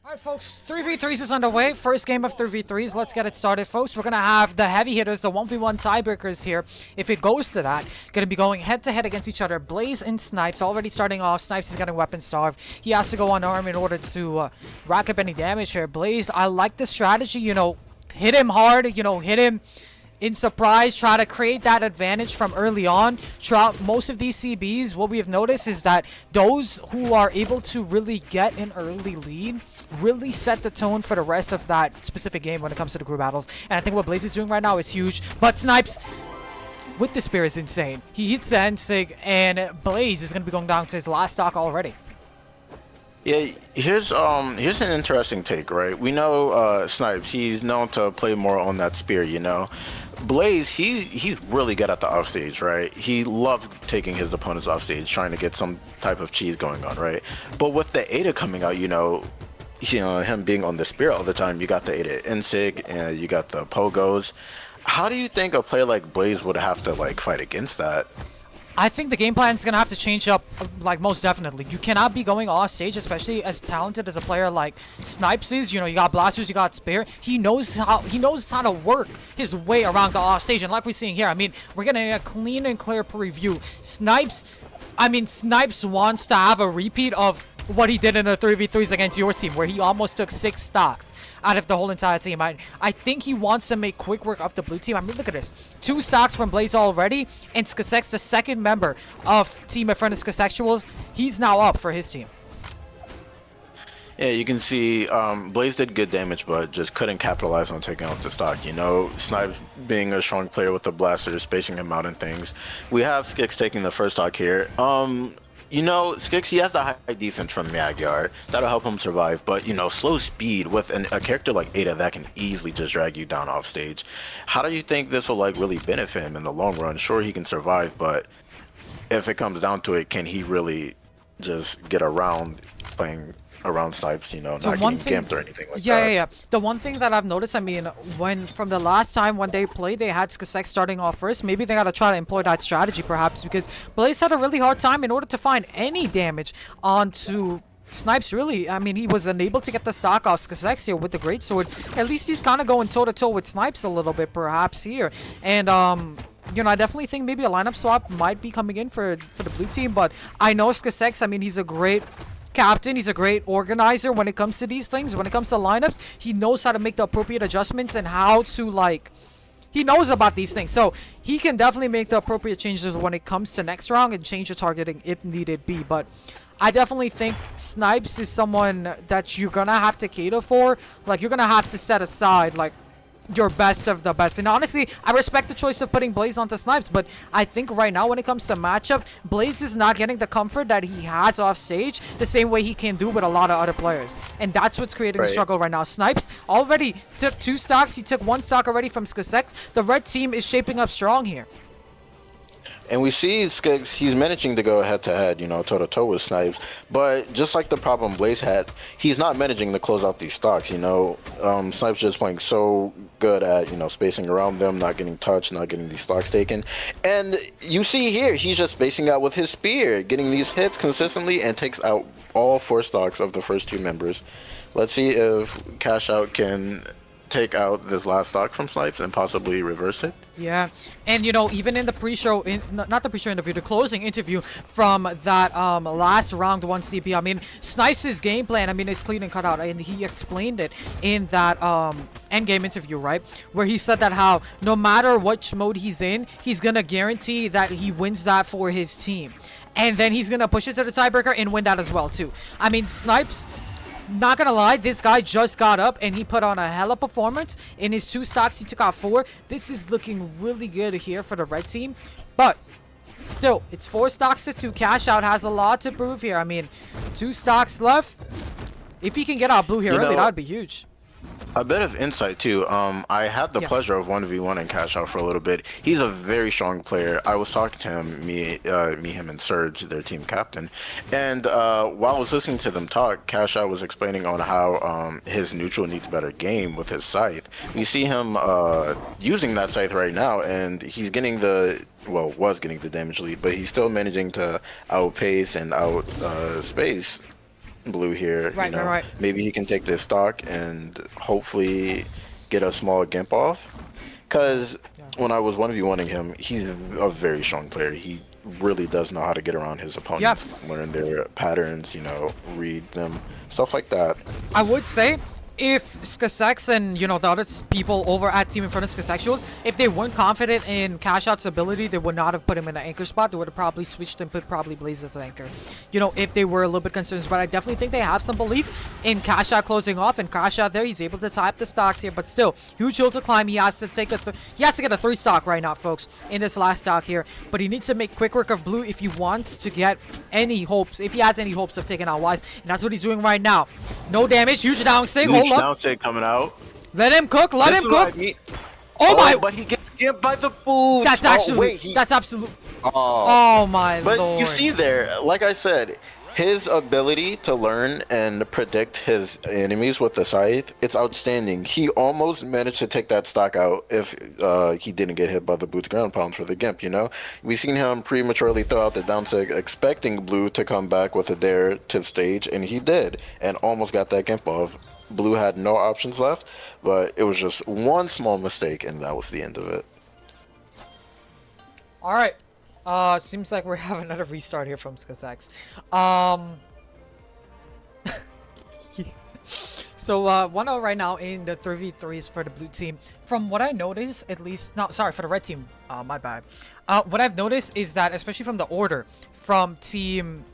Alright folks, 3v3s is underway. First game of 3v3s. Let's get it started, folks. We're going to have the heavy hitters, the 1v1 tiebreakers here. If it goes to that, going to be going head-to-head against each other. Blaze and Snipes already starting off. Snipes is getting weapon starved. He has to go unarmed in order to rack up any damage here. Blaze, I like the strategy, hit him hard, hit him in surprise, try to create that advantage from early on. Throughout most of these CBs, what we have noticed is that those who are able to really get an early lead really set the tone for the rest of that specific game when it comes to the group battles. And I think what Blaze is doing right now is huge. But Snipes with the spear is insane. He hits the end sig, and Blaze is going to be going down to his last stock already. Yeah, here's an interesting take, right? We know Snipes, he's known to play more on that spear, Blaze, he's really good at the offstage, right? He loved taking his opponents offstage, trying to get some type of cheese going on, right? But with the Ada coming out, him being on the spear all the time, you got the Ada Insig, and you got the Pogos. How do you think a player like Blaze would have to fight against that? I think the game plan is going to have to change up, most definitely. You cannot be going off stage, especially as talented as a player like Snipes is. You got blasters, you got spear. He knows how to work his way around the off stage. And like we're seeing here, we're getting a clean and clear preview. Snipes wants to have a repeat of what he did in the 3v3s against your team, where he almost took 6 stocks out of the whole entire team. I think he wants to make quick work of the blue team. Look at this. 2 stocks from Blaze already, and Skixex, the second member of Team infernus skixexuals, he's now up for his team. Yeah, you can see Blaze did good damage, but just couldn't capitalize on taking out the stock. Snipes being a strong player with the blaster, spacing him out and things. We have Skix taking the first stock here. Skix, he has the high defense from Magyar. That'll help him survive, but, slow speed with a character like Ada that can easily just drag you down off stage. How do you think this will, really benefit him in the long run? Sure, he can survive, but if it comes down to it, can he really just get around playing around Snipes, not getting gimped or anything like that. Yeah. The one thing that I've noticed, from the last time when they played, they had Skixex starting off first. Maybe they gotta try to employ that strategy, perhaps, because Blaze had a really hard time in order to find any damage onto Snipes, really. He was unable to get the stock off Skixex here with the greatsword. At least he's kind of going toe-to-toe with Snipes a little bit, perhaps, here. And, I definitely think maybe a lineup swap might be coming in for the blue team, but I know Skixex, he's a great captain, he's a great organizer when it comes to these things. When it comes to lineups, he knows how to make the appropriate adjustments and how to he knows about these things, so he can definitely make the appropriate changes when it comes to next round and change the targeting if needed be. But I definitely think Snipes is someone that you're gonna have to cater for. You're gonna have to set aside your best of the best. And honestly, I respect the choice of putting Blaze onto Snipes, but I think right now when it comes to matchup, Blaze is not getting the comfort that he has off stage the same way he can do with a lot of other players. And that's what's creating a struggle right now. Snipes already took 2 stocks. He took 1 stock already from Skixex. The red team is shaping up strong here. And we see Skix, he's managing to go head-to-head, toe-to-toe with Snipes. But just like the problem Blaze had, he's not managing to close out these stocks, Snipes just playing so good at, spacing around them, not getting touched, not getting these stocks taken. And you see here, he's just spacing out with his spear, getting these hits consistently, and takes out all 4 stocks of the first 2 members. Let's see if Cash Out can take out this last stock from Snipes and possibly reverse it. Yeah, and even in the pre-show, not the pre-show interview, the closing interview from that last round 1 CP, Snipes' game plan, is clean and cut out, and he explained it in that endgame interview, right, where he said that how no matter which mode he's in, he's gonna guarantee that he wins that for his team, and then he's gonna push it to the tiebreaker and win that as well too. Snipes, not gonna lie, this guy just got up and he put on a hella performance. In his 2 stocks, he took out 4. This is looking really good here for the red team. But still, it's 4 stocks to 2. Cash Out has a lot to prove here. 2 stocks left. If he can get out blue here early, that would be huge. A bit of insight too. I had the pleasure of 1v1 and Cash Out for a little bit. He's a very strong player. I was talking to him, him and Surge, their team captain, and while I was listening to them talk, Cash Out was explaining on how his neutral needs better game with his scythe. We see him using that scythe right now, and he's getting was getting the damage lead, but he's still managing to outpace and outspace blue here. Right, you know, right. maybe he can take this stock and hopefully get a small gimp off. Because when I was 1v1ing him, he's a very strong player. He really does know how to get around his opponents, learn their patterns, you know, read them, stuff like that. I would say if Skixex and the other people over at Team Infernus Skixexuals, if they weren't confident in Cash Out's ability, they would not have put him in an anchor spot. They would have probably switched and put probably Blaze as an anchor. If they were a little bit concerned, but I definitely think they have some belief in Cash Out closing off, and Cash Out there, he's able to tie up the stocks here, but still, huge hill to climb. He has to take he has to get a 3 stock right now, folks, in this last stock here, but he needs to make quick work of blue if he wants to get any hopes, if he has any hopes of taking out Wise, and that's what he's doing right now. No damage, huge downstig, hold up. Downstig coming out. Let him cook, let him cook. Oh my! But he gets gimped by the boots. That's actually, that's absolute. Oh my lord. But you see there, like I said, his ability to learn and predict his enemies with the scythe, it's outstanding. He almost managed to take that stock out if he didn't get hit by the boots ground pounds for the gimp, you know? We've seen him prematurely throw out the downsig, expecting blue to come back with a dare to stage, and he did, and almost got that gimp off. Blue had no options left, but it was just one small mistake, and that was the end of it. Alright. Seems like we're having another restart here from Skixex. So, 1-0 right now in the 3v3s for the blue team. From what I noticed, at least... No, sorry, for the red team. My bad. What I've noticed is that, especially from the order, from team...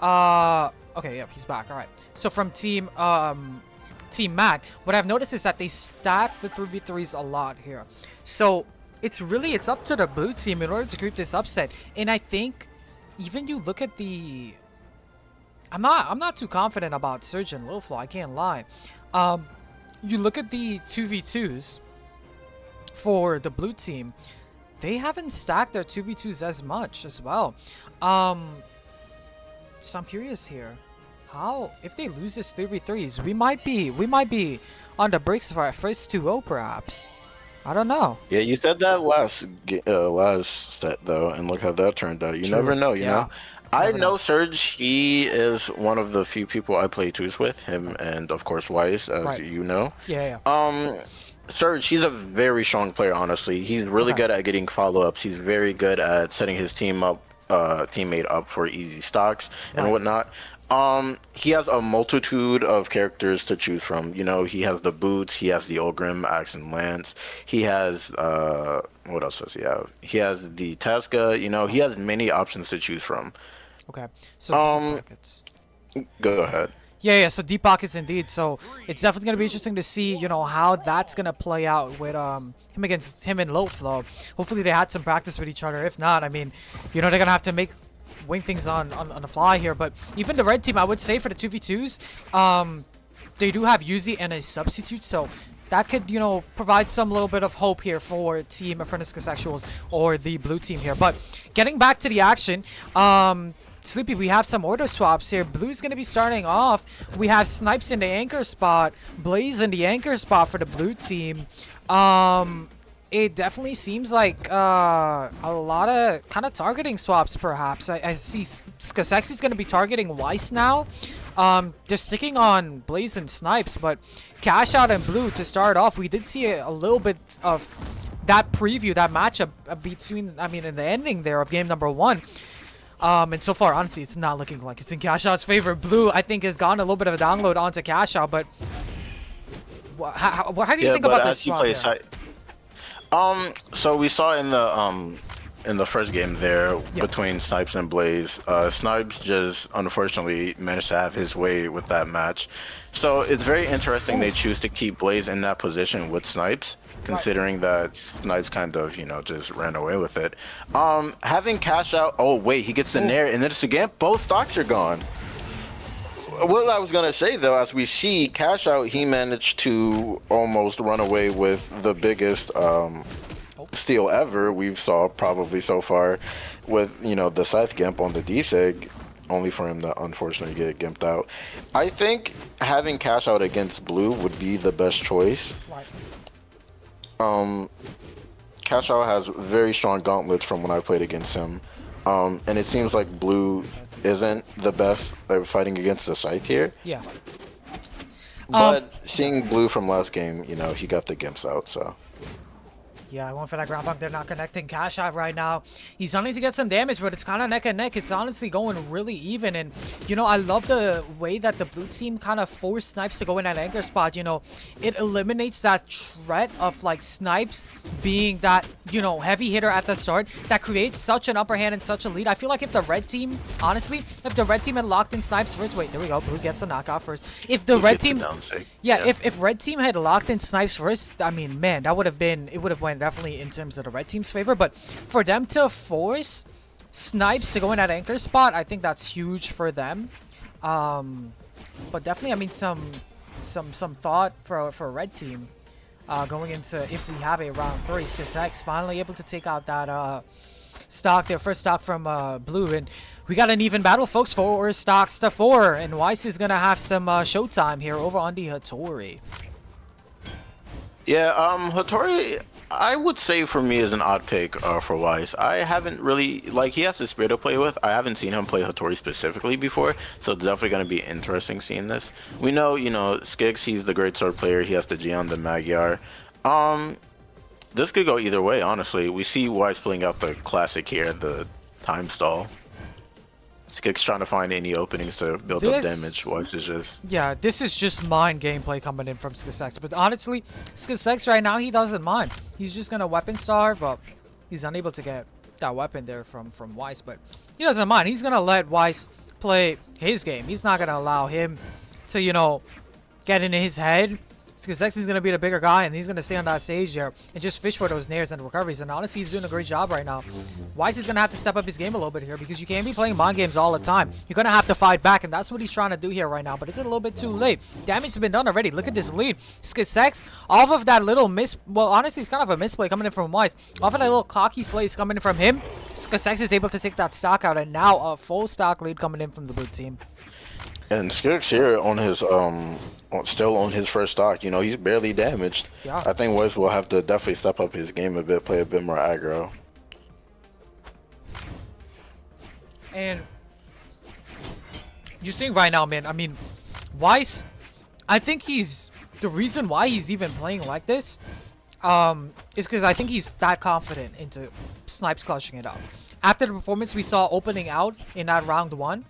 Okay, yep, he's back. Alright. So, from team... Team Mack, what I've noticed is that they stack the 3v3s a lot here. So, it's up to the blue team in order to create this upset. And I think even you look at the... I'm not too confident about Surge and Lowflow, I can't lie. You look at the 2v2s for the blue team, they haven't stacked their 2v2s as much as well. So I'm curious here. How, if they lose this 3v3s, we might be on the brakes for our first 2-0 perhaps. I don't know. Yeah, you said that last set though, and look how that turned out. You never know, you know. I know Surge. He is one of the few people I play twos with. Him and of course Wise, as you know. Yeah. Surge, he's a very strong player. Honestly, he's really good at getting follow-ups. He's very good at setting his teammate up for easy stocks and whatnot. He has a multitude of characters to choose from. You know, he has the boots, he has the Ogrim, Axe and Lance. He has what else does he have? He has the Tasca. You know, he has many options to choose from. Okay, so go ahead. Yeah, so deep pockets indeed. So it's definitely gonna be interesting to see, how that's gonna play out with him against him and Lowflow. Hopefully they had some practice with each other. If not, I mean, they're gonna have to wing things on the fly here. But even the red team, I would say for the 2v2s, they do have Yuzi and a substitute, so that could, provide some little bit of hope here for Team Infernus Skixexuals or the blue team here. But getting back to the action, Sleepy, we have some order swaps here. Blue's going to be starting off. We have Snipes in the anchor spot, Blaze in the anchor spot for the blue team. It definitely seems like a lot of kind of targeting swaps, perhaps. I see Skixex is going to be targeting Weiss now. They're sticking on Blaze and Snipes, but Cash Out and Blue to start off. We did see a little bit of that preview, that matchup between, in the ending there of game number 1. And so far, honestly, it's not looking like it's in Cash Out's favor. Blue, I think, has gotten a little bit of a download onto Cash Out, but how do you think about this swap there? So we saw in the first game there between Snipes and Blaze, Snipes just unfortunately managed to have his way with that match. So it's very interesting they choose to keep Blaze in that position with Snipes, considering that Snipes kind of, just ran away with it. Having Cash Out, oh wait, he gets the Nair, and then it's again, both stocks are gone. What I was gonna say though, as we see Cash Out, he managed to almost run away with the biggest steal ever we've saw probably so far, with the Scythe Gimp on the D-Sig, only for him to unfortunately get gimped out. I think having Cash Out against Blue would be the best choice. Cash Out has very strong gauntlets from when I played against him. And it seems like blue isn't the best at fighting against the scythe here. Yeah. But seeing blue from last game, you know, he got the gimps out, so. Yeah, going for that ground bump. They're not connecting Cash Out right now. He's starting to get some damage, but it's kind of neck and neck. It's honestly going really even. And, you know, I love the way that the blue team kind of forced Snipes to go in that anchor spot. You know, it eliminates that threat of, like, Snipes being that, you know, heavy hitter at the start. That creates such an upper hand and such a lead. I feel like if the red team, honestly, if the red team had locked in Snipes first. Wait, there we go. Blue gets a knockout first. If the red team... Yeah, if red team had locked in Snipes first, I mean, man, that would have been... It would have went definitely in terms of the red team's favor, but for them to force Snipes to go in that anchor spot, I think that's huge for them. But definitely, I mean, some thought for a red team going into if we have a round 3. skixex finally able to take out that stock, their first stock from blue, and we got an even battle, folks. 4 stocks to 4, and Weiss is gonna have some showtime here over on the Hattori. Yeah, Hattori, I would say for me is an odd pick for Weiss. I haven't really, like, he has the spear to play with. I haven't seen him play Hattori specifically before, so it's definitely going to be interesting seeing this. We know, you know, Skix, he's the great sword player. He has the G on the Magyar. This could go either way, honestly. We see Weiss pulling out the classic here, the time stall. Skix trying to find any openings to build up damage. Weiss is just... Yeah, this is just mind gameplay coming in from skixex. But honestly, skixex right now, he doesn't mind. He's just going to weapon starve, but he's unable to get that weapon there from Weiss. But he doesn't mind. He's going to let Weiss play his game. He's not going to allow him to, you know, get into his head. skixex is going to be the bigger guy, and he's going to stay on that stage there and just fish for those nairs and recoveries. And honestly, he's doing a great job right now. Weiss is going to have to step up his game a little bit here because you can't be playing mind games all the time. You're going to have to fight back, and that's what he's trying to do here right now. But it's a little bit too late. Damage has been done already. Look at this lead. skixex, off of that little well, honestly, it's kind of a misplay coming in from Weiss. Off of that little cocky plays coming in from him, skixex is able to take that stock out, and now a full stock lead coming in from the blue team. And Skix here on his still on his first stock, you know, he's barely damaged. Yeah. I think Weiss will have to definitely step up his game a bit, play a bit more aggro. And just think right now, man, I mean, Weiss, I think the reason why he's even playing like this is because I think he's that confident into Snipes clutching it up. After the performance we saw opening out in that round 1,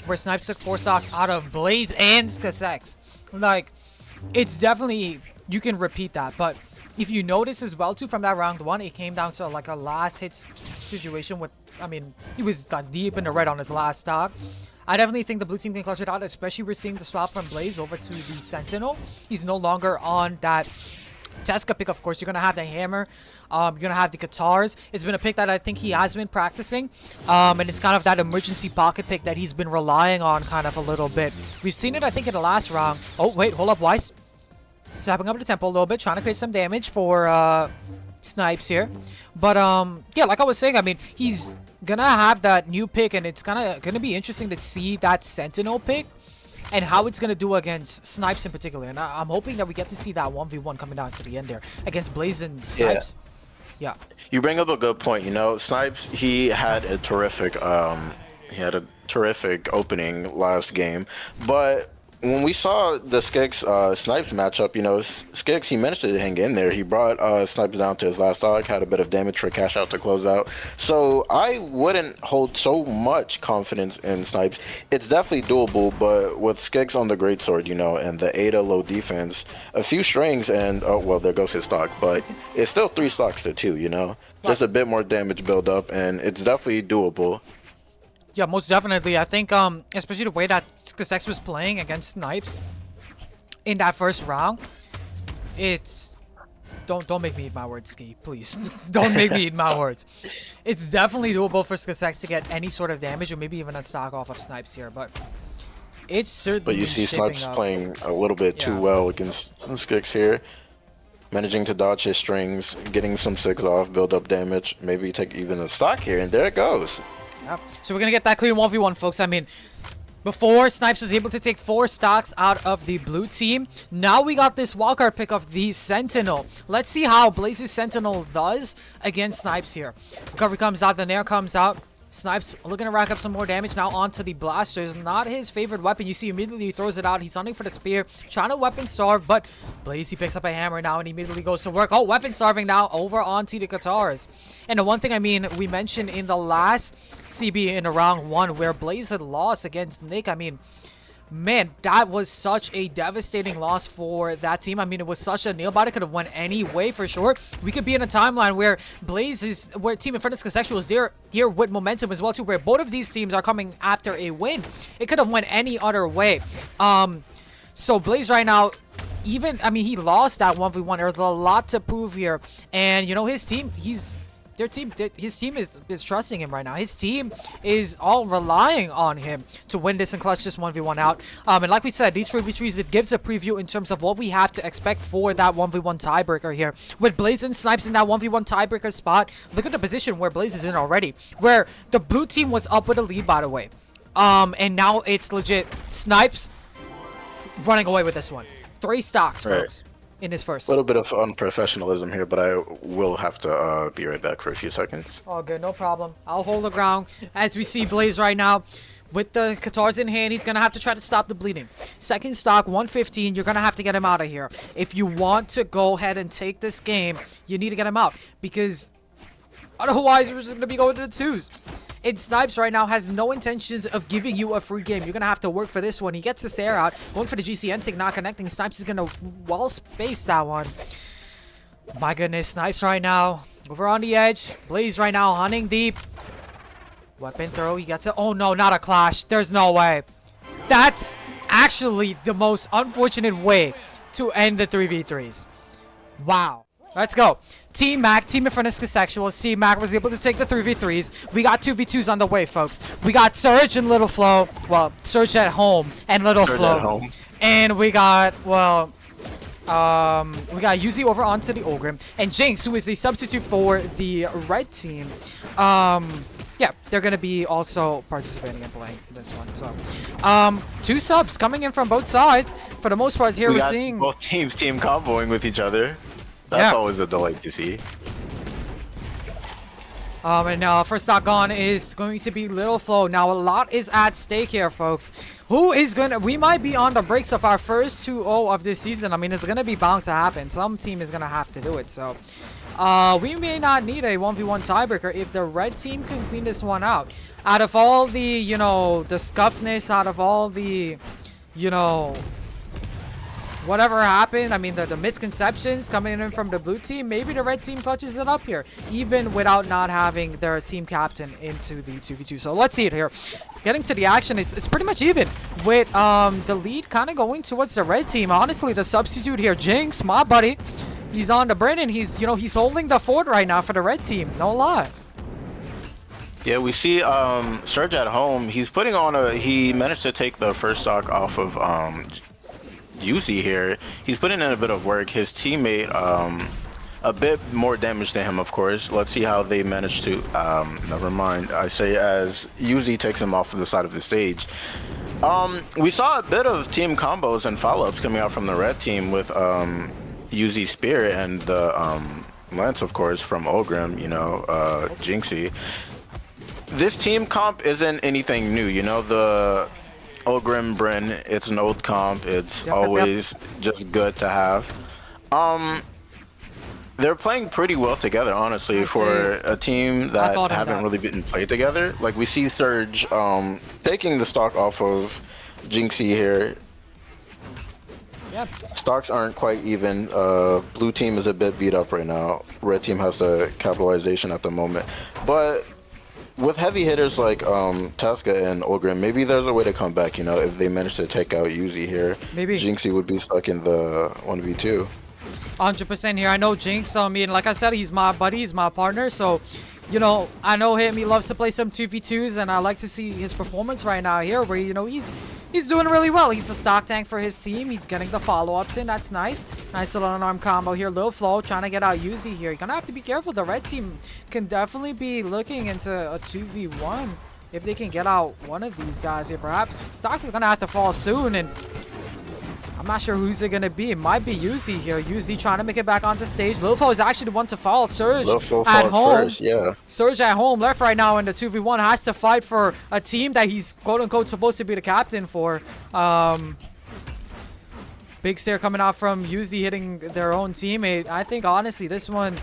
where Snipes took 4 stocks out of Blades and skixex, like, it's definitely, you can repeat that. But if you notice as well too, from that round 1, it came down to like a last hit situation with, I mean, he was like deep in the red on his last stock. I definitely think the blue team can clutch it out, especially we're seeing the swap from Blaze over to the Sentinel. He's no longer on that Teska pick. Of course, you're going to have the hammer. You're going to have the guitars. It's been a pick that I think he has been practicing. And it's kind of that emergency pocket pick that he's been relying on kind of a little bit. We've seen it, I think, in the last round. Oh, wait, hold up, Weiss. Stepping up the tempo a little bit, trying to create some damage for Snipes here. But, yeah, like I was saying, I mean, he's going to have that new pick, and it's kind of going to be interesting to see that Sentinel pick and how it's going to do against Snipes in particular. And I'm hoping that we get to see that 1v1 coming down to the end there against Blaze and Snipes. Yeah. You bring up a good point. You know, Snipes, he had a terrific opening last game, but when we saw the Skix Snipes matchup, you know, Skix, he managed to hang in there. He brought Snipes down to his last stock, had a bit of damage for cash out to close out. So I wouldn't hold so much confidence in Snipes. It's definitely doable, but with Skix on the greatsword, you know, and the Ada low defense, a few strings and, oh, well, there goes his stock, but it's still 3 stocks to 2, you know? Just a bit more damage build up, and it's definitely doable. Yeah, most definitely. I think, especially the way that skixex was playing against Snipes in that first round, it's... Don't make me eat my words, Ski, please. Don't make me eat my words. It's definitely doable for skixex to get any sort of damage, or maybe even a stock off of Snipes here, but it's certainly But you see Snipes playing a little bit too well against Skix here. Managing to dodge his strings, getting some 6 off, build up damage, maybe take even a stock here, and there it goes. Yep. So we're going to get that clean 1v1, folks. I mean, Before, Snipes was able to take 4 stocks out of the blue team. Now we got this wildcard pick of the Sentinel. Let's see how Blaze's Sentinel does against Snipes here. Recovery comes out, the Nair comes out. Snipes looking to rack up some more damage now onto the blasters. Not his favorite weapon. You see immediately he throws it out. He's hunting for the spear, trying to weapon starve, but Blaze, he picks up a hammer now and immediately goes to work. Oh, weapon starving now over onto the Katars. And the one thing, I mean, we mentioned in the last CB in round 1 where Blaze had lost against Nick. I mean, man, that was such a devastating loss for that team. I mean, it was such a nail-biter. It could have went any way for sure. We could be in a timeline where where Team infernus skixexuals here with momentum as well too, where both of these teams are coming after a win. It could have went any other way. So Blaze right now, I mean, he lost that 1v1. There's a lot to prove here, and you know his team, his team is trusting him right now. His team is all relying on him to win this and clutch this 1v1 out. And like we said, these 3v3s, it gives a preview in terms of what we have to expect for that 1v1 tiebreaker here. With Blaze and Snipes in that 1v1 tiebreaker spot, look at the position where Blaze is in already, where the blue team was up with a lead, by the way. And now it's legit Snipes running away with this one. 3 stocks, folks. In his first. A little bit of unprofessionalism here, but I will have to be right back for a few seconds. All good, no problem. I'll hold the ground. As we see Blaze right now, with the Katars in hand, he's going to have to try to stop the bleeding. Second stock, 115. You're going to have to get him out of here. If you want to go ahead and take this game, you need to get him out. Because otherwise, we're just going to be going to the 2s. And Snipes right now has no intentions of giving you a free game. You're going to have to work for this one. He gets the stare out. Going for the GCN tick, not connecting. Snipes is going to well space that one. My goodness, Snipes right now over on the edge. Blaze right now hunting deep. Weapon throw. He gets it. Oh no, not a clash. There's no way. That's actually the most unfortunate way to end the 3v3s. Wow. Let's go. Team Mack, Team infernus skixexuals. Team Mack was able to take the 3v3s. We got 2v2s on the way, folks. We got Surge and Little Flo. Well, Surge at home and Little Flo. And we got, well, we got Yuzi over onto the Ogrim. And Jinx, who is a substitute for the red team. Yeah, they're going to be also participating and playing this one. So, 2 subs coming in from both sides. For the most part, here we're seeing both teams team comboing with each other. That's always a delight to see. And first stock gone is going to be Little Flo. Now, a lot is at stake here, folks. Who is going to... We might be on the breaks of our first 2-0 of this season. I mean, it's going to be bound to happen. Some team is going to have to do it. So, we may not need a 1v1 tiebreaker if the red team can clean this one out. Out of all the, you know, the scuffness, out of all the, you know... whatever happened, I mean, the misconceptions coming in from the blue team, maybe the red team clutches it up here, even without not having their team captain into the 2v2. So let's see it here. Getting to the action, it's pretty much even, with the lead kind of going towards the red team. Honestly, the substitute here, Jinx, my buddy, he's on the Brennan. He's, you know, he's holding the fort right now for the red team. No lie. Yeah, we see Surge at home. He's putting on he managed to take the first stock off of Yuzi here. He's putting in a bit of work. His teammate a bit more damage than him, of course. Let's see how they manage to never mind, I say, as Yuzi takes him off to the side of the stage. We saw a bit of team combos and follow-ups coming out from the red team with Yuzi's spear and the lance, of course, from Ogrim, you know, Jinxie. This team comp isn't anything new, you know. The Ogrim Bryn, it's an old comp. It's always just good to have. They're playing pretty well together, honestly, for a team that haven't really been played together. Like, we see Surge taking the stock off of Jinxie here. Yep. Stocks aren't quite even. Blue team is a bit beat up right now. Red team has the capitalization at the moment. But with heavy hitters like Tasca and Ogrim, maybe there's a way to come back, you know, if they manage to take out Yuzi here. Maybe Jinxie would be stuck in the 1v2. 100% here. I know Jinx, I mean, like I said, he's my buddy, he's my partner, so, you know, I know him, he loves to play some 2v2s, and I like to see his performance right now here, where, you know, he's doing really well. He's a stock tank for his team. He's getting the follow-ups in. That's nice. Nice little unarmed combo here. Lil Flo trying to get out Yuzi here. You're going to have to be careful. The red team can definitely be looking into a 2v1 if they can get out one of these guys here, perhaps Stocks is going to have to fall soon, and I'm not sure who's it going to be. It might be Yuzi here. Yuzi trying to make it back onto stage. Lofo is actually the one to fall. Surge at home. First, yeah. Surge at home, left right now in the 2v1, has to fight for a team that he's quote-unquote supposed to be the captain for. Big stare coming out from Yuzi hitting their own teammate. I think, honestly, this one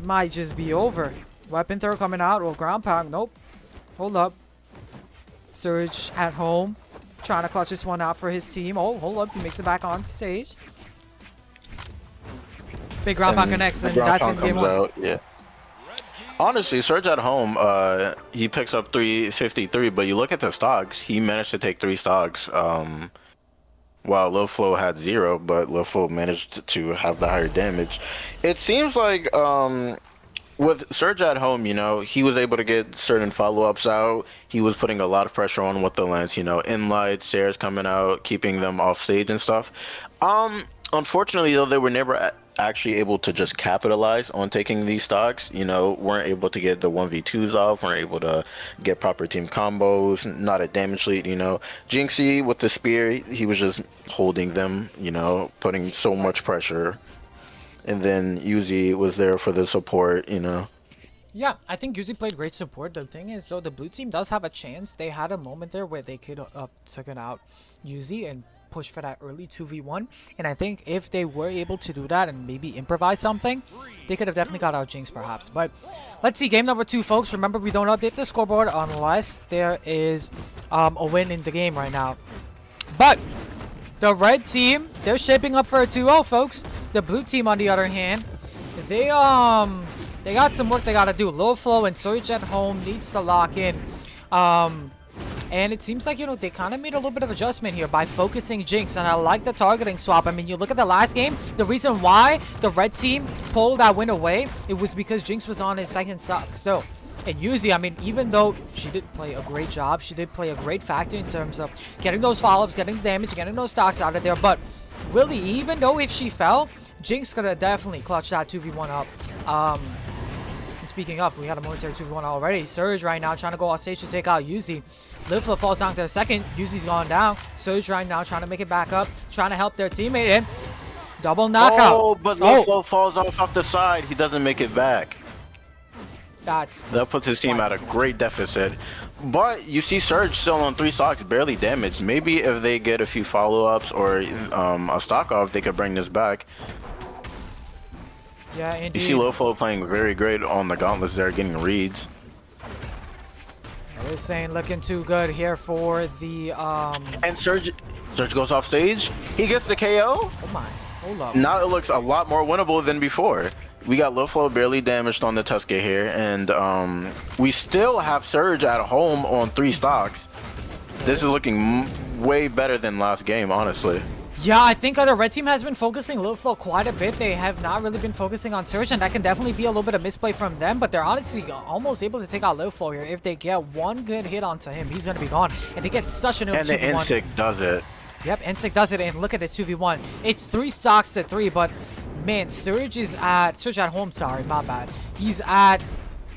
might just be over. Weapon throw coming out. Well, ground pound. Nope. Hold up. Surge at home. Trying to clutch this one out for his team. Oh, hold up. He makes it back on stage. Big ground pound connects, and that's in game one. Yeah. Honestly, Surge at home, he picks up 353, but you look at the stocks, he managed to take 3 stocks. While Low Flow had 0, but Low Flow managed to have the higher damage. It seems like with Surge at home, you know, he was able to get certain follow-ups out. He was putting a lot of pressure on with the lens, you know, in-light, stairs coming out, keeping them off stage and stuff. Unfortunately, though, they were never actually able to just capitalize on taking these stocks, you know, weren't able to get the 1v2s off, weren't able to get proper team combos, not a damage lead, you know. Jinxie with the spear, he was just holding them, you know, putting so much pressure. And then Yuzi was there for the support, you know. Yeah, I think Yuzi played great support. The thing is, though, the blue team does have a chance. They had a moment there where they could have taken out Yuzi and push for that early 2v1, and I think if they were able to do that and maybe improvise something, they could have definitely got out Jinx perhaps. But let's see game number 2, folks. Remember, we don't update the scoreboard unless there is a win in the game right now. But the red team, they're shaping up for a 2-0, folks. The blue team, on the other hand, they got some work they gotta do. Low Flow and Surge at home needs to lock in. And it seems like, you know, they kind of made a little bit of adjustment here by focusing Jinx, and I like the targeting swap. I mean, you look at the last game, the reason why the red team pulled that win away, it was because Jinx was on his second stock still. And Yuzi, I mean, even though she did play a great job, she did play a great factor in terms of getting those follow-ups, getting the damage, getting those stocks out of there. But really, even though if she fell, Jinx could have definitely clutched that 2v1 up. Speaking of, we had a momentary 2v1 already. Surge right now trying to go off stage to take out Yuzi. Liveflow falls down to the second. Yuzi's gone down. Surge right now trying to make it back up. Trying to help their teammate in. Double knockout. Oh, but Liveflow falls off the side. He doesn't make it back. That puts his team at a great deficit. But you see Surge still on 3 stocks, barely damaged. Maybe if they get a few follow-ups or a stock off, they could bring this back. Yeah, indeed. You see Loflo playing very great on the gauntlets there, getting reads. This ain't looking too good here for the And Surge goes off stage. He gets the KO. Oh my, hold up. Now it looks a lot more winnable than before. We got Loflo barely damaged on the Tusker here, and we still have Surge at home on 3 stocks. This is looking way better than last game, honestly. Yeah, I think the red team has been focusing Liveflow quite a bit. They have not really been focusing on Surge, and that can definitely be a little bit of misplay from them, but they're honestly almost able to take out Liveflow here. If they get one good hit onto him, he's going to be gone. And they get such an 2v1. And the Insect does it. Yep, Insect does it, and look at this 2v1. It's 3 stocks to 3, but man, Surge at home, sorry, my bad. He's at...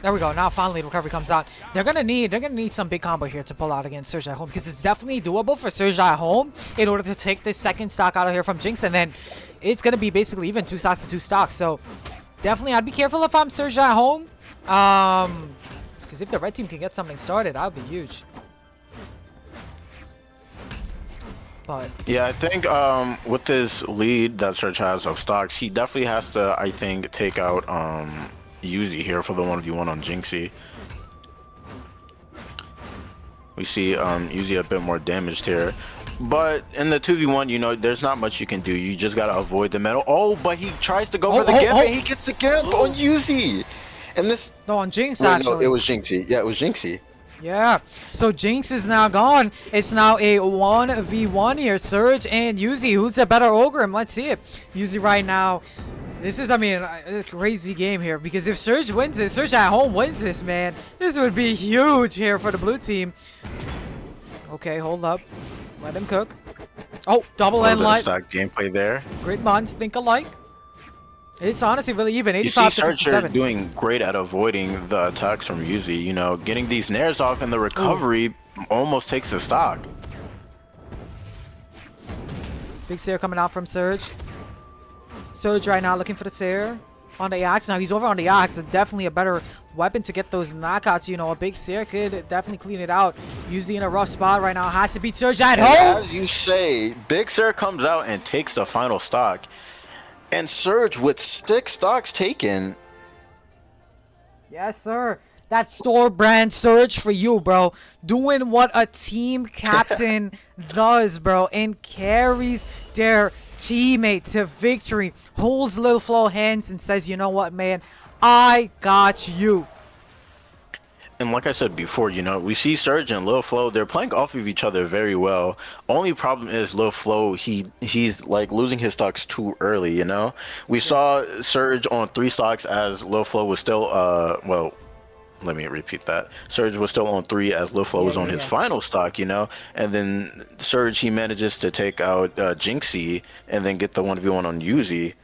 There we go. Now finally recovery comes out. They're gonna need some big combo here to pull out against Surge at home, because it's definitely doable for Surge at home in order to take this second stock out of here from Jinx, and then it's gonna be basically even 2 stocks to 2 stocks. So definitely, I'd be careful if I'm Surge at home, because if the red team can get something started, that would be huge. But yeah, I think with this lead that Surge has of stocks, he definitely has to, I think, take out Yuzi here for the 1v1 on Jinxie. We see Yuzi a bit more damaged here. But in the 2v1, you know, there's not much you can do. You just gotta avoid the metal. Oh, but he tries to go for the gimp, and he gets the gimp on Yuzi. And this... No, on Jinx, wait, actually. No, it was Jinxie. Yeah, it was Jinxie. Yeah, so Jinx is now gone. It's now a 1v1 here. Surge and Yuzi. Who's the better ogre? Let's see it. Yuzi right now... This is, I mean, a crazy game here, because if Surge wins this, Surge at home wins this, man, this would be huge here for the blue team. Okay, hold up. Let him cook. Oh, double end light. Stock gameplay there. Great minds think alike. It's honestly really even, You see 85 to Search 57. doing great at avoiding the attacks from Yuzi. You know, getting these nairs off and the recovery almost takes the stock. Big Seer coming out from Surge. Surge right now looking for the Seer on the axe. Now he's over on the axe. It's definitely a better weapon to get those knockouts. You know, a big Seer could definitely clean it out. Usually in a rough spot right now. Has to beat Surge at home. As you say, Big Sir comes out and takes the final stock. And Surge with 6 stocks taken. Yes, sir. That store brand Surge for you, bro. Doing what a team captain does, bro. And carries their teammate to victory. Holds Little Flo hands and says, you know what, man? I got you. And like I said before, you know, we see Surge and Lil Flo, they're playing off of each other very well. Only problem is Lil Flo, he's like losing his stocks too early, you know? We saw Surge on 3 stocks as Lil Flo was still, well, let me repeat that. Surge was still on 3 as Lil Flo was on his final stock, you know? And then Surge, he manages to take out Jinxie and then get the 1v1 on Yuzi.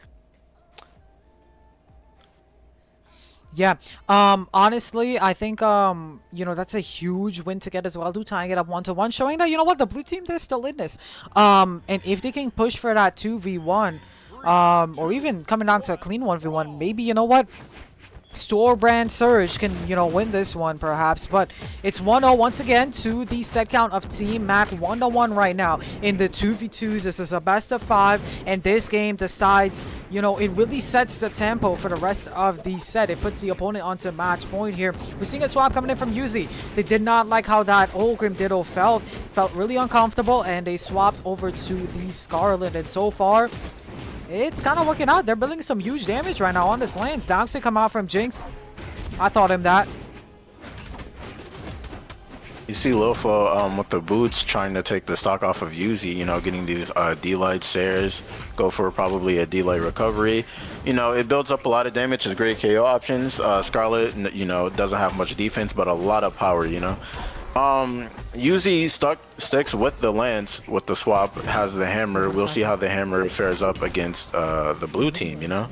Yeah, honestly, I think, you know, that's a huge win to get as well, tying it up 1-1, showing that, you know what, the blue team, they're still in this. And if they can push for that 2v1, or even coming down to a clean 1v1, maybe, you know what, store brand Surge can, you know, win this one perhaps. But it's 1-0 once again to the set count of Team Mack. 1-1 right now in the 2v2s. This is a best of 5, and this game decides, you know, it really sets the tempo for the rest of the set. It puts the opponent onto match point here. We're seeing a swap coming in from Yuzi. They did not like how that Holgrim Ditto felt really uncomfortable, and they swapped over to the Scarlet. And so far, it's kind of working out. They're building some huge damage right now on this lane. Donks to come out from Jinx. I thought him that. You see Lil Flo with the boots trying to take the stock off of Yuzi, you know, getting these D-Light Sares, go for probably a D-Light recovery. You know, it builds up a lot of damage, it's great KO options. Scarlet, you know, doesn't have much defense, but a lot of power, you know. Yuzi sticks with the lance with the swap, has the hammer. We'll see how the hammer fares up against the blue team, you know?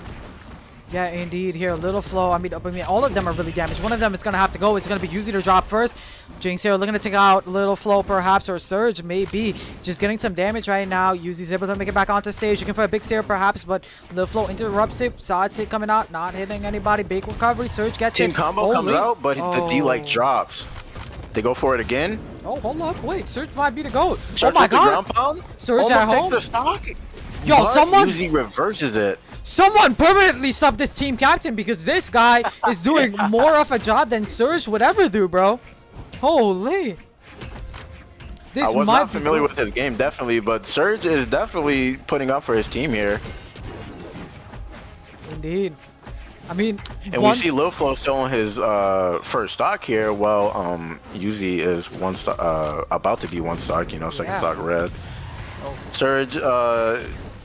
Yeah, indeed. Here, Little Flo. I mean, all of them are really damaged. One of them is going to have to go. It's going to be Yuzi to drop first. Jinx here looking to take out Little Flo, perhaps, or Surge, maybe. Just getting some damage right now. Yuzi's able to make it back onto stage. Looking for a big Seer, perhaps, but Little Flo interrupts it. Side hit coming out, not hitting anybody. Big recovery. Surge gets Team it. combo comes out, but the D-Light drops. They go for it again. Oh, hold up. Wait, Surge might be the GOAT. Surge oh my with the god. ground pound? Surge at home. Takes the stock. Yo, But someone... Yuzi reverses it. Someone permanently subbed this team captain because this guy is doing more of a job than Surge would ever do, bro. Holy. This I was might not familiar with his game, definitely, but Surge is definitely putting up for his team here. Indeed. I mean, and we see Lil Flo still on his first stock here, while Yuzi is about to be 1 stock, you know, second stock red. Surge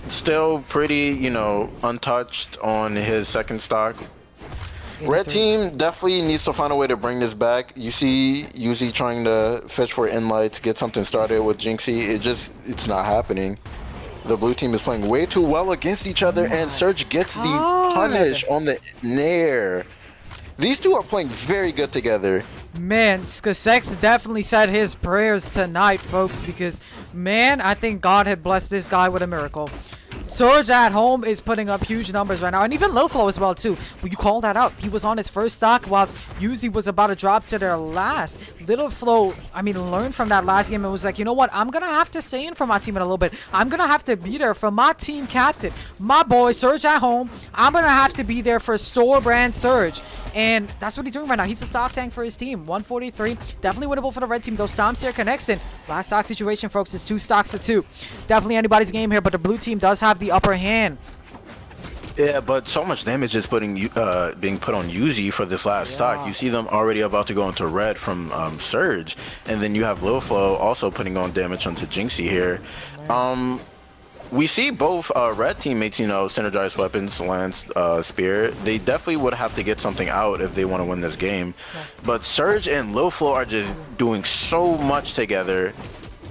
still pretty, you know, untouched on his second stock. Red team definitely needs to find a way to bring this back. You see Yuzi trying to fetch for inlights, get something started with Jinxie. It's not happening. The blue team is playing way too well against each other, and Surge gets the punish on the nair. These two are playing very good together. Man, skixex definitely said his prayers tonight, folks, because, man, I think God had blessed this guy with a miracle. Surge at home is putting up huge numbers right now, and even Lil Flo as well too. But you call that out. He was on his first stock whilst Yuzi was about to drop to their last. Little Flo, I mean, learned from that last game and was like, you know what? I'm gonna have to stay in for my team in a little bit. I'm gonna have to be there for my team captain, my boy Surge at home. I'm gonna have to be there for store brand Surge, and that's what he's doing right now. He's a stock tank for his team. 143, definitely winnable for the red team. Though Stomps here connects in. Last stock situation, folks, is 2 stocks to 2. Definitely anybody's game here, but the blue team does have the upper hand. Yeah, but so much damage is being put on Yuzi for this last stock. You see them already about to go into red from Surge, and then you have Lil Flo also putting on damage onto Jinxie here. We see both red teammates, you know, synergized weapons, lance, spear. They definitely would have to get something out if they want to win this game. But Surge and Lil Flo are just doing so much together.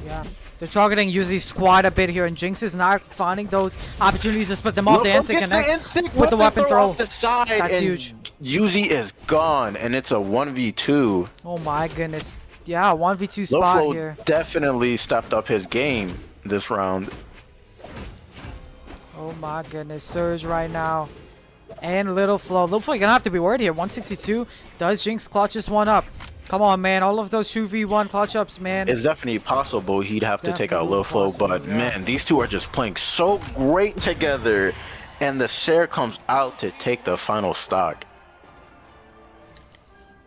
Yeah. They're targeting Yuzi's quite a bit here, and Jinx is not finding those opportunities to split them off. The instant connect with the weapon throw. Off the side, That's and huge. Yuzi is gone, and it's a 1v2. Oh my goodness. Yeah, 1v2 spot Loflo here. definitely stepped up his game this round. Oh my goodness, Surge right now. And Little Flo. Little Flo, you're gonna have to be worried here. 162. Does Jinx clutch this one up? Come on, man. All of those 2v1 clutch ups, man. It's definitely possible he'd have to take out definitely Loflo, possible, but yeah. man, these two are just playing so great together. And the Sarah comes out to take the final stock.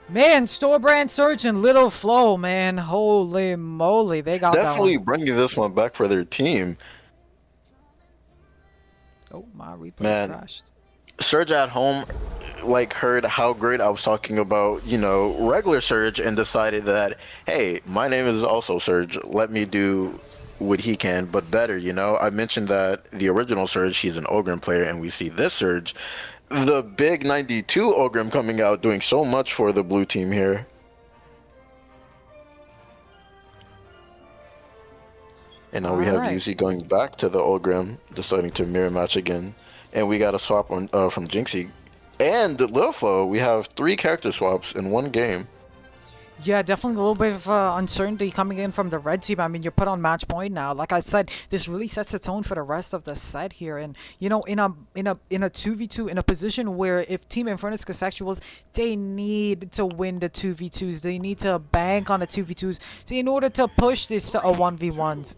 Man, store brand Surge and Little Flo, man. Holy moly. They got Definitely that one. bringing this one back for their team. Oh, my replay Man. crashed. Surge at home, like, heard how great I was talking about, you know, regular Surge, and decided that, hey, my name is also Surge. Let me do what he can, but better, you know? I mentioned that the original Surge, he's an Ogrim player, and we see this Surge, the big 92 Ogrim coming out, doing so much for the blue team here. And now we have Alright. Yuzi going back to the Ogrim, deciding to mirror match again. And we got a swap on from Jinxie. And Lilflo, we have 3 character swaps in one game. Yeah, definitely a little bit of uncertainty coming in from the red team. I mean, you're put on match point now. Like I said, this really sets the tone for the rest of the set here. And you know, in a 2v2, in a position where if Team infernus skixexuals, they need to win the 2v2s. They need to bank on the 2v2s in order to push this to a 1v1s.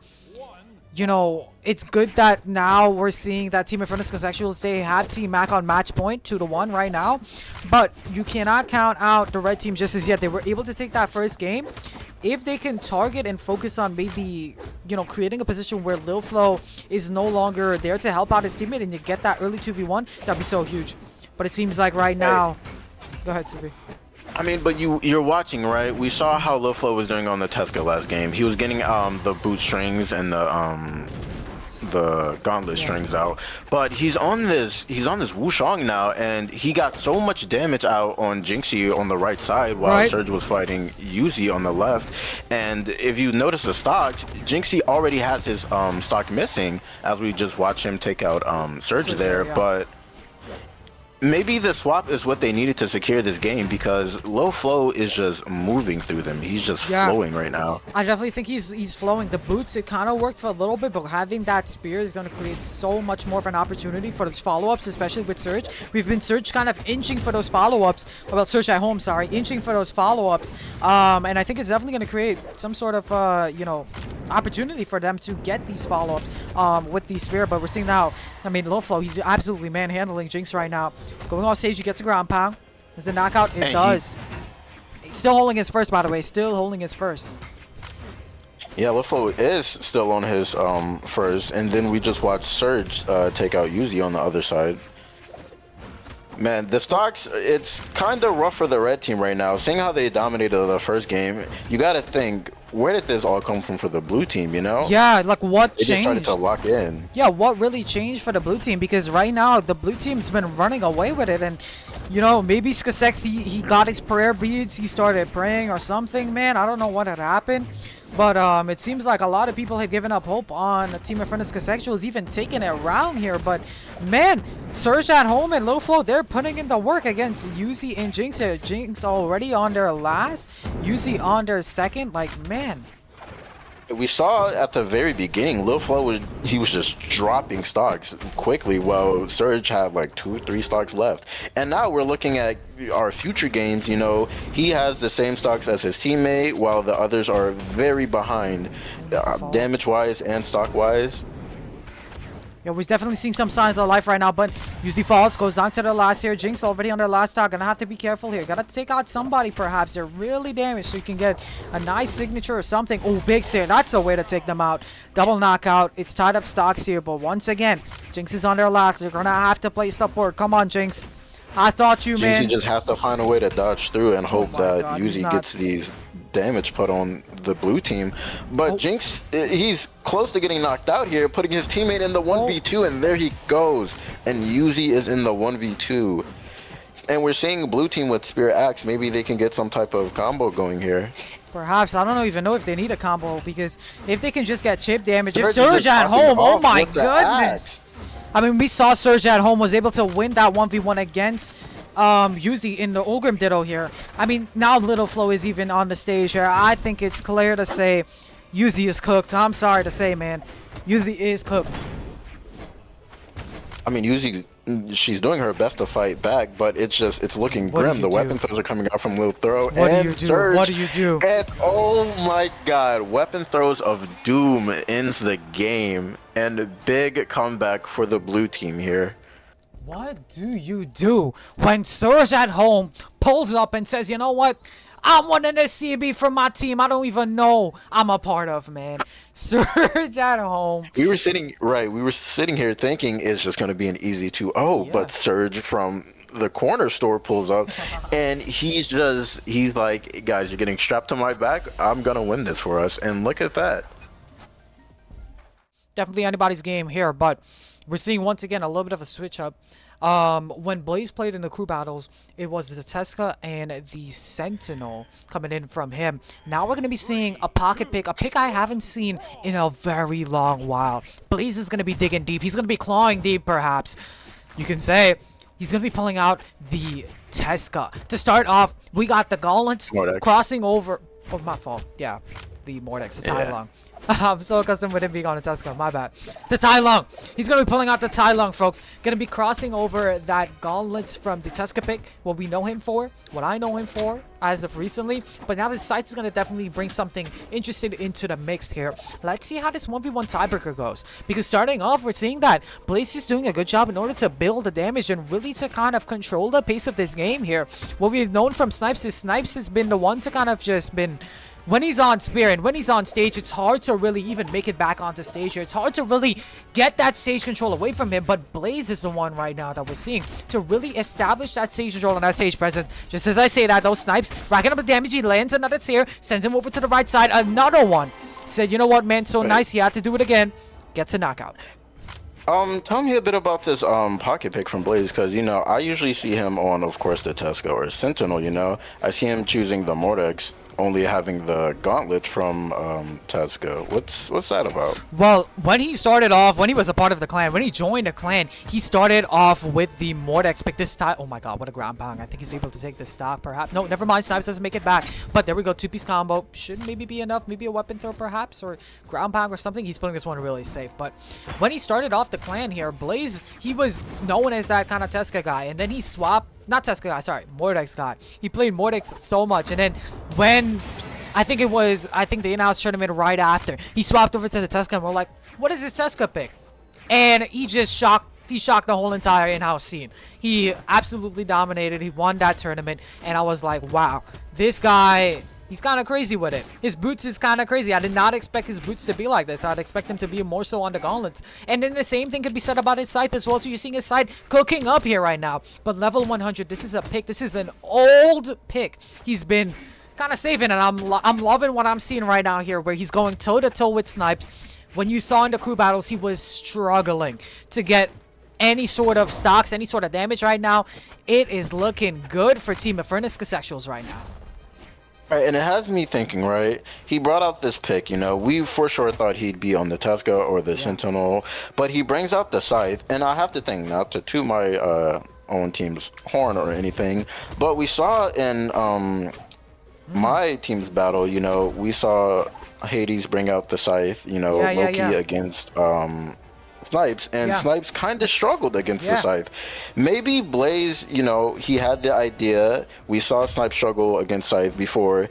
You know, it's good that now we're seeing that Team infernus skixexuals, they have Team Mack on match point 2-1 right now, but you cannot count out the red team just as yet. They were able to take that first game. If they can target and focus on maybe, you know, creating a position where Lil Flo is no longer there to help out his teammate and you get that early 2v1, that'd be so huge. But it seems like right now, go ahead, Sibi. I mean, but you're watching, right? We saw how Lilflo was doing on the Tesca last game. He was getting the boot strings and the gauntlet strings out. But he's on this Wushang now, and he got so much damage out on Jinxie on the right side while Surge was fighting Yuzi on the left. And if you notice the stocks, Jinxie already has his stock missing as we just watch him take out Surge there, but maybe the swap is what they needed to secure this game, because Low Flow is just moving through them. He's just flowing right now. I definitely think he's flowing. The boots, it kind of worked for a little bit, but having that spear is going to create so much more of an opportunity for those follow-ups, especially with Surge. We've been Surge kind of inching for those follow-ups. Well, Surge at home, sorry, inching for those follow-ups. And I think it's definitely going to create some sort of, you know, opportunity for them to get these follow-ups with the spear. But we're seeing now, I mean, Low Flow, he's absolutely manhandling Jinx right now. Going off stage, he gets a ground pound. Does it knock out? It does. He's still holding his first, by the way. Still holding his first. Yeah, Loflo is still on his first, and then we just watched Surge take out Yuzi on the other side. Man, the stocks, it's kind of rough for the red team right now. Seeing how they dominated the first game, you got to think, where did this all come from for the blue team, you know? Yeah, like what changed? They just started to lock in. Yeah, what really changed for the blue team? Because right now, the blue team's been running away with it. And, you know, maybe Skixex, he got his prayer beads. He started praying or something, man. I don't know what had happened. But it seems like a lot of people had given up hope on Team infernus skixexuals even taking it around here. But, man, Surge at home and Low Flow, they're putting in the work against Yuzi and Jinx here. Jinx already on their last, Yuzi on their second. Like, man. We saw at the very beginning, Lil Flo he was just dropping stocks quickly while Surge had like 2 or 3 stocks left. And now we're looking at our future games, you know, he has the same stocks as his teammate while the others are very behind damage-wise and stock-wise. Yeah, we're definitely seeing some signs of life right now, but Yuzi falls, goes down to the last here. Jinx already on their last stock. Gonna have to be careful here. Gotta take out somebody, perhaps. They're really damaged, so you can get a nice signature or something. Oh, big save. That's a way to take them out. Double knockout. It's tied up stocks here, but once again, Jinx is on their last. They're gonna have to play support. Come on, Jinx. I thought you, man. Jinx just has to find a way to dodge through and hope that Yuzi gets these damage put on the blue team. But Jinx, he's close to getting knocked out here, putting his teammate in the 1v2, and there he goes. And Yuzi is in the 1v2. And we're seeing blue team with Spirit Axe. Maybe they can get some type of combo going here. Perhaps. I don't even know if they need a combo, because if they can just get chip damage, if Surge is Surge just at popping home, oh off my with the goodness. axe. I mean, we saw Surge at home was able to win that 1v1 against Yuzi in the Ulgrim Ditto here. I mean, now Little Flo is even on the stage here. I think it's clear to say Yuzi is cooked. I'm sorry to say, man. Yuzi is cooked. I mean, usually she's doing her best to fight back, but it's looking grim. The weapon throws are coming out from Lil Throw. What do you do? Surge, What do you do? And oh my god, weapon throws of doom ends the game. And a big comeback for the blue team here. What do you do when Surge at home pulls up and says, you know what? I'm winning this CB for my team. I don't even know I'm a part of, man. Surge at home. We were sitting here thinking it's just going to be an easy 2-0, but Surge from the corner store pulls up, and he's like, guys, you're getting strapped to my back. I'm going to win this for us. And look at that. Definitely anybody's game here, but we're seeing once again a little bit of a switch up. When Blaze played in the crew battles, it was the Tesca and the Sentinel coming in from him. Now we're going to be seeing a pocket pick, a pick I haven't seen in a very long while. Blaze is going to be digging deep. He's going to be clawing deep, perhaps. You can say he's going to be pulling out the Tesca. To start off, we got the gauntlets crossing over. Oh, my fault. Yeah, the Mordex, the Tai Lung. I'm so accustomed with him being on a Tesca, my bad. The Tai Lung. He's going to be pulling out the Tai Lung, folks. Going to be crossing over that gauntlets from the Tesca pick. What we know him for, what I know him for as of recently. But now the Scythe is going to definitely bring something interesting into the mix here. Let's see how this 1v1 tiebreaker goes. Because starting off, we're seeing that Blaze is doing a good job in order to build the damage and really to kind of control the pace of this game here. What we've known from Snipes is Snipes has been the one to kind of just been... When he's on Spirit, when he's on stage, it's hard to really even make it back onto stage here. It's hard to really get that stage control away from him, but Blaze is the one right now that we're seeing to really establish that stage control and that stage presence. Just as I say that, those Snipes, racking up the damage, he lands another tier, sends him over to the right side, another one. Said, you know what, man, so nice, he had to do it again. Gets a knockout. Tell me a bit about this pocket pick from Blaze, because, you know, I usually see him on, of course, the Tesca or Sentinel, you know. I see him choosing the Mordex, only having the gauntlet from Tesca. What's that about? Well, when he started off, when he was a part of the clan, when he joined the clan, he started off with the Mordex pick this time. Oh my god, what a ground pound. I think he's able to take this stock, perhaps. No, never mind. Snipes doesn't make it back. But there we go. Two-piece combo. Should maybe be enough. Maybe a weapon throw, perhaps, or ground pound or something. He's putting this one really safe. But when he started off the clan here, Blaze, he was known as that kind of Tesca guy. And then he swapped. Not Tesca guy, sorry, Mordex guy. He played Mordex so much, and then when I think the in-house tournament right after, he swapped over to the Tesca, and we're like, what is this Tesca pick? And he just shocked the whole entire in-house scene. He absolutely dominated. He won that tournament, and I was like, wow, this guy, he's kind of crazy with it. His boots is kind of crazy. I did not expect his boots to be like this. I'd expect him to be more so on the gauntlets. And then the same thing could be said about his Scythe as well. So you're seeing his Scythe cooking up here right now. But level 100, this is a pick. This is an old pick. He's been kind of saving, and I'm loving what I'm seeing right now here, where he's going toe-to-toe with Snipes. When you saw in the crew battles, he was struggling to get any sort of stocks, any sort of damage right now. It is looking good for Team infernus skixexuals right now. Right, and it has me thinking, right? He brought out this pick, you know. We for sure thought he'd be on the Tesca or the Sentinel, but he brings out the Scythe, and I have to think, not to toot my own team's horn or anything, but we saw in my team's battle, you know, we saw Hades bring out the Scythe, you know, Loki against Snipes, and Snipes kind of struggled against the Scythe. Maybe Blaze, you know, he had the idea. We saw Snipes struggle against Scythe before.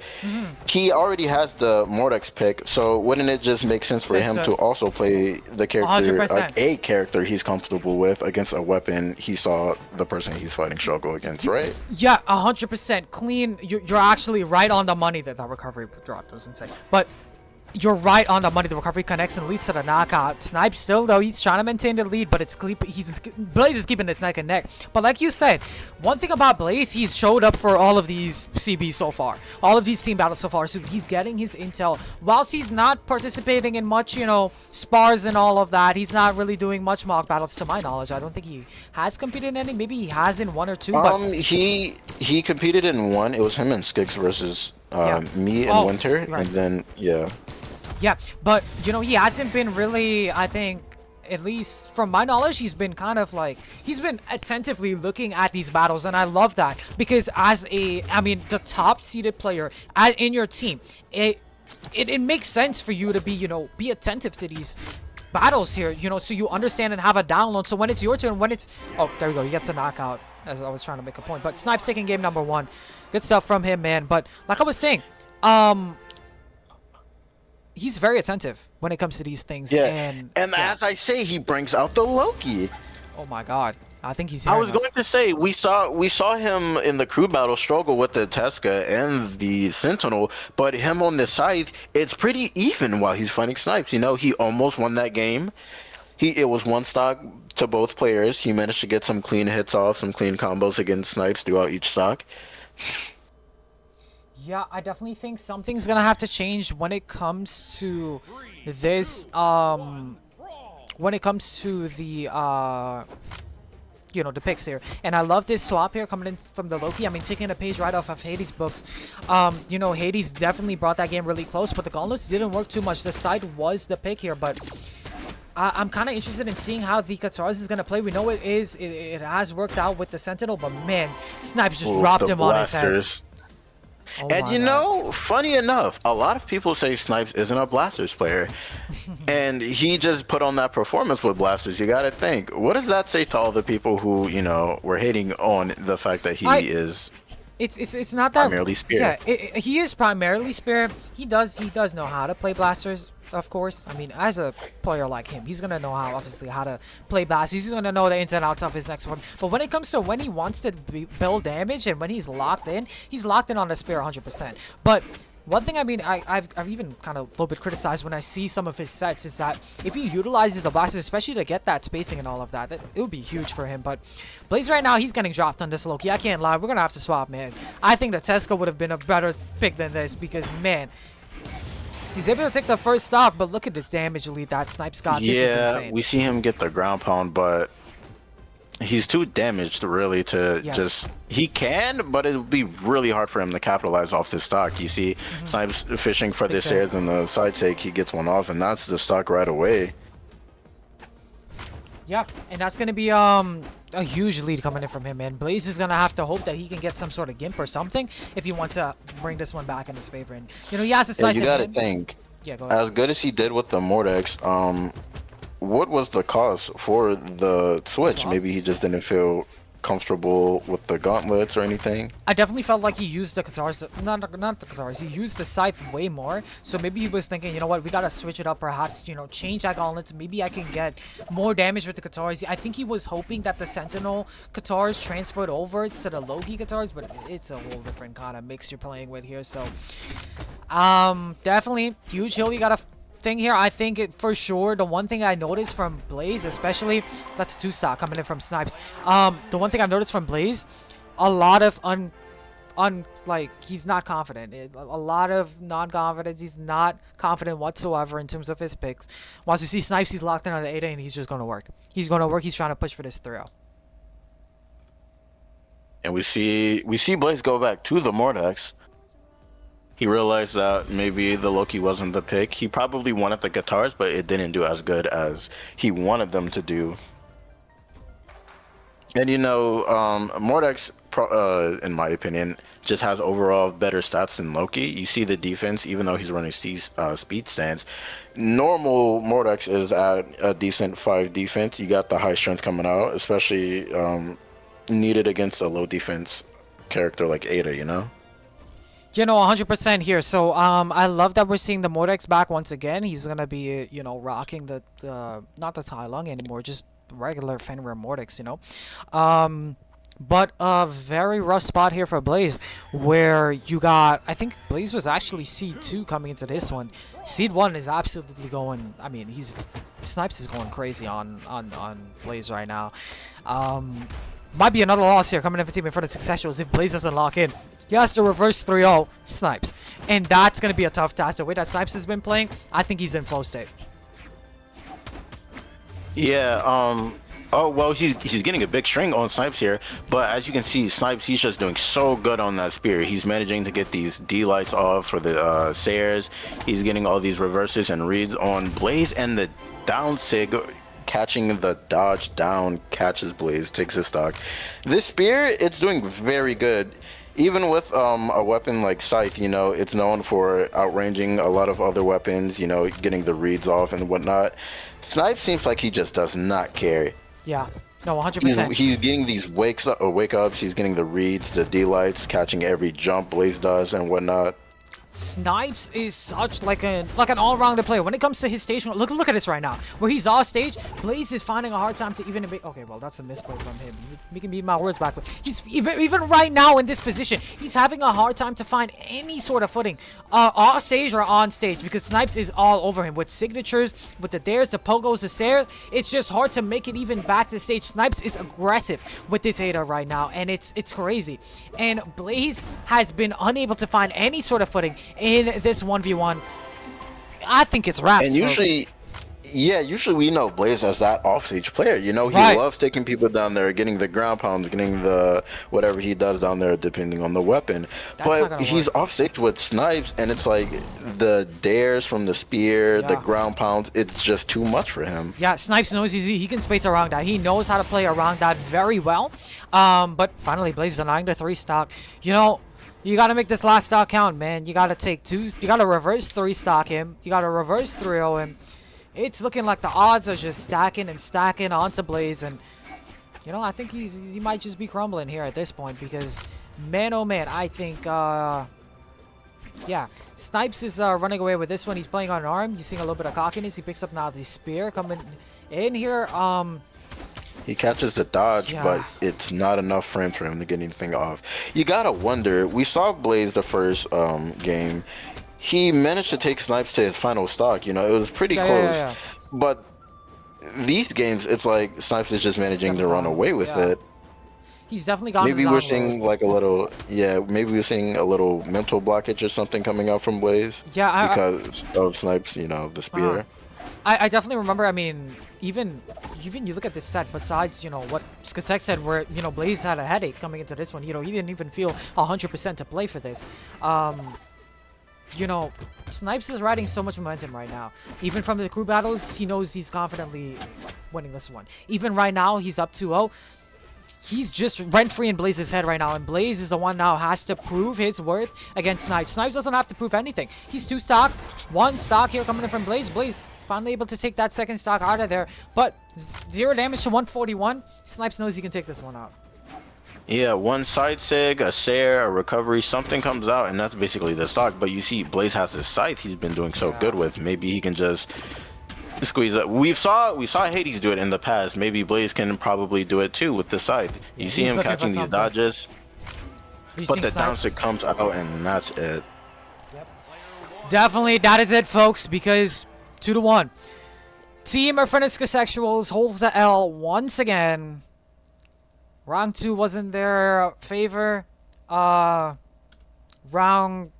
He already has the Mordex pick, so wouldn't it just make sense for him to also play the character, like a character he's comfortable with against a weapon he saw the person he's fighting struggle against, right? Yeah, 100% clean. You're actually right on the money that recovery drop. That was insane. But You're right on the money. The recovery connects and leads to the knockout. Snipe still, though, he's trying to maintain the lead, but Blaze is keeping its neck and neck. But like you said, one thing about Blaze, he's showed up for all of these CBs so far. All of these team battles so far. So he's getting his intel. Whilst he's not participating in much, you know, spars and all of that, he's not really doing much mock battles to my knowledge. I don't think he has competed in any. Maybe he has in one or two, but... He competed in one. It was him and Skix versus me and Winter, right. and then, yeah. Yeah, but, you know, he hasn't been really, I think, at least from my knowledge, he's been kind of like, he's been attentively looking at these battles, and I love that, because as a, I mean, the top-seeded player in your team, it makes sense for you to be, you know, be attentive to these battles here, you know, so you understand and have a download, so when it's your turn, when it's, oh, there we go, he gets a knockout, as I was trying to make a point, but Snipe's taking game number 1, good stuff from him, man, but, like I was saying, he's very attentive when it comes to these things. Yeah, and as I say, he brings out the Loki. Oh my god, I think he's. I was going to say we saw him in the crew battle struggle with the Tesca and the Sentinel, but him on the scythe, it's pretty even while he's fighting Snipes. You know, he almost won that game. It was one stock to both players. He managed to get some clean hits off, some clean combos against Snipes throughout each stock. Yeah, I definitely think something's gonna have to change when it comes to this, when it comes to the, you know, the picks here. And I love this swap here coming in from the Loki. I mean, taking a page right off of Hades' books. You know, Hades definitely brought that game really close, but the gauntlets didn't work too much. The side was the pick here, but I'm kind of interested in seeing how the Katars is going to play. We know it has worked out with the Sentinel, but man, Snipes just dropped him on his head. Oh, and you know, funny enough, a lot of people say Snipes isn't a Blasters player, and he just put on that performance with Blasters. You gotta think, what does that say to all the people who, you know, were hating on the fact that he is? It's not that primarily Spear. Yeah, he is primarily Spear. He does know how to play Blasters. Of course, I mean, as a player like him, he's gonna know obviously how to play Blasters. He's gonna know the ins and outs of his next form. But when it comes to when he wants to build damage and when he's locked in on the Spear 100%. But one thing, I mean, I've even kind of a little bit criticized when I see some of his sets is that if he utilizes the Blasters, especially to get that spacing and all of that, it would be huge for him. But Blaze right now, he's getting dropped on this Loki. I can't lie, we're gonna have to swap, man. I think the Tesca would have been a better pick than this because, man, he's able to take the first stop, but look at this damage lead that Snipes got. This is insane. We see him get the ground pound, but he's too damaged really to just... He can, but it would be really hard for him to capitalize off this stock. You see Snipes fishing for the stairs and the side take, he gets one off, and that's the stock right away. Yeah, and that's going to be a huge lead coming in from him, man. Blaze is going to have to hope that he can get some sort of gimp or something if he wants to bring this one back in his favor. And, you know, he has a scythe. You got to think, go ahead. As good as he did with the Mordex, what was the cause for the switch? Maybe he just didn't feel comfortable with the gauntlets or anything. I definitely felt like he used the Katars, not the Katars, he used the scythe way more. So maybe he was thinking, you know what, we gotta switch it up, perhaps, you know, change that gauntlets. Maybe I can get more damage with the Katars. I think he was hoping that the Sentinel Katars transferred over to the Loki Katars, but it's a whole different kind of mix you're playing with here. So, definitely huge hill you gotta thing here. I think it for sure. The one thing I noticed from Blaze, especially, that's 2 stock coming in from Snipes. The one thing I've noticed from Blaze, a lot of like he's not confident. A lot of non-confidence. He's not confident whatsoever in terms of his picks. Once you see Snipes, he's locked in on the 8A and he's just gonna work. He's gonna work. He's trying to push for this 3-0. And we see Blaze go back to the Mordex. He realized that maybe the Loki wasn't the pick. He probably wanted the Katars, but it didn't do as good as he wanted them to do. And you know, Mordex, in my opinion, just has overall better stats than Loki. You see the defense, even though he's running speed stance. Normal Mordex is at a decent 5 defense. You got the high strength coming out, especially needed against a low defense character like Ada, you know? You know, 100% here. So, I love that we're seeing the Mordex back once again. He's gonna be, you know, rocking the not the Tai Lung anymore, just regular Fenrir Mordex, you know. But a very rough spot here for Blaze, where you got, I think Blaze was actually Seed 2 coming into this one. Seed 1 is absolutely going, I mean, Snipes is going crazy on Blaze right now. Might be another loss here coming in for Team infernus skixexuals if Blaze doesn't lock in. He has to reverse 3-0 Snipes, and that's going to be a tough task. The way that Snipes has been playing, I think he's in flow state. Yeah, oh, well, he's getting a big string on Snipes here, but as you can see, Snipes, he's just doing so good on that spear. He's managing to get these D-lights off for the Sayers. He's getting all these reverses and reads on Blaze, and the down sig, catching the dodge down, catches Blaze, takes his stock. This spear, it's doing very good. Even with a weapon like Scythe, you know, it's known for outranging a lot of other weapons, you know, getting the reads off and whatnot. Snipe seems like he just does not care. Yeah, no, 100%. He's getting these wake ups, he's getting the reads, the D-lights, catching every jump Blaze does and whatnot. Snipes is such like an all-rounder player. When it comes to his station, look at this right now. Where he's off stage, Blaze is finding a hard time to even make. Okay, well that's a misplay from him. He's making me my words back. But he's even right now in this position, he's having a hard time to find any sort of footing off stage or on stage because Snipes is all over him with signatures, with the dares, the pogos, the sares. It's just hard to make it even back to stage. Snipes is aggressive with this hater right now, and it's crazy. And Blaze has been unable to find any sort of footing in this 1v1. I think it's wraps. And usually, yeah, usually we know Blaze as that offstage player. You know, he loves taking people down there, getting the ground pounds, getting the whatever he does down there, depending on the weapon. But he's offstage with Snipes, and it's like the dares from the spear, the ground pounds. It's just too much for him. Yeah, Snipes knows he can space around that. He knows how to play around that very well. But finally, Blaze is denying the 3 stock. You know, you gotta make this last stock count, man. You gotta take 2. You gotta reverse 3 stock him. You gotta reverse 3-0 him. It's looking like the odds are just stacking and stacking onto Blaze, and you know, I think he might just be crumbling here at this point because, man, oh man, I think yeah, Snipes is running away with this one. He's playing on arm. You're seeing a little bit of cockiness. He picks up now the spear coming in here. He catches the dodge, but it's not enough frames for him to get anything off. You gotta wonder, we saw Blaze the first game. He managed to take Snipes to his final stock, you know, it was pretty close. But these games, it's like Snipes is just managing to run away with it. He's definitely got. Maybe we're seeing like a little, maybe we're seeing a little mental blockage or something coming out from Blaze. Yeah, because of Snipes, you know, the spear. I definitely remember. I mean, even you look at this set. Besides, you know what Skixex said, where you know Blaze had a headache coming into this one. You know, he didn't even feel 100% to play for this. You know, Snipes is riding so much momentum right now. Even from the crew battles, he knows he's confidently winning this one. Even right now, he's up 2-0. He's just rent-free in Blaze's head right now, and Blaze is the one now has to prove his worth against Snipes. Snipes doesn't have to prove anything. He's 2 stocks, 1 stock here coming in from Blaze. Blaze finally able to take that 2nd stock out of there, but 0 damage to 141. Snipes knows he can take this one out. Yeah, 1 side sig, a Sair, a recovery, something comes out, and that's basically the stock. But you see, Blaze has his Scythe he's been doing so good with. Maybe he can just squeeze it. We saw Hades do it in the past. Maybe Blaze can probably do it too with the Scythe. You see him catching these dodges, but the down sig comes out, and that's it. Yep. Definitely, that is it, folks, because 2-1. Team infernus skixexuals holds the L once again. Round 2 wasn't their favor. Maybe round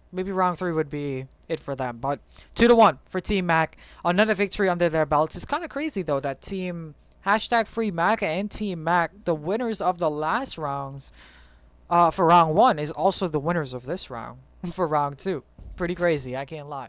3 would be it for them. But 2-1 for Team Mack. Another victory under their belts. It's kind of crazy though that Team #FreeMack and Team Mack, the winners of the last rounds for round 1, is also the winners of this round for round 2. Pretty crazy, I can't lie.